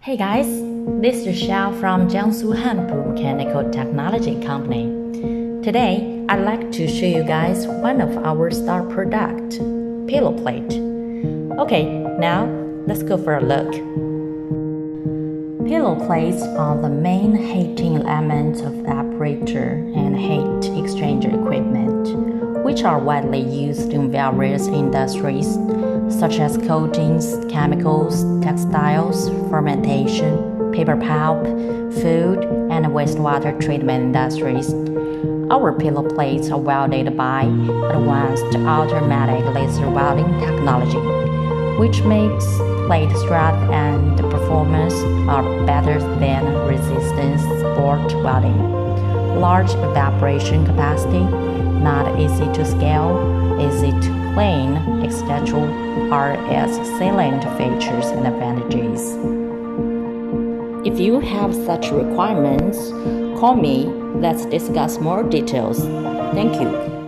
Hey guys, this is Xiao from Jiangsu Hanpu Mechanical Technology Company. Today, I'd like to show you guys one of our star product, pillow plate. Okay, now let's go for a look. Pillow plates are the main heating element of apparatus and heat exchanger equipment, which are widely used in various industries such as coatings, chemicals, textiles, fermentation, paper pulp, food, and wastewater treatment industries. Our pillow plates are welded by advanced automatic laser welding technology, which makes plate strength and performance are better than resistance sport welding. Large evaporation capacity, not easy to scale, easy to clean, etc. are its salient features and advantages. If you have such requirements, call me. Let's discuss more details. Thank you.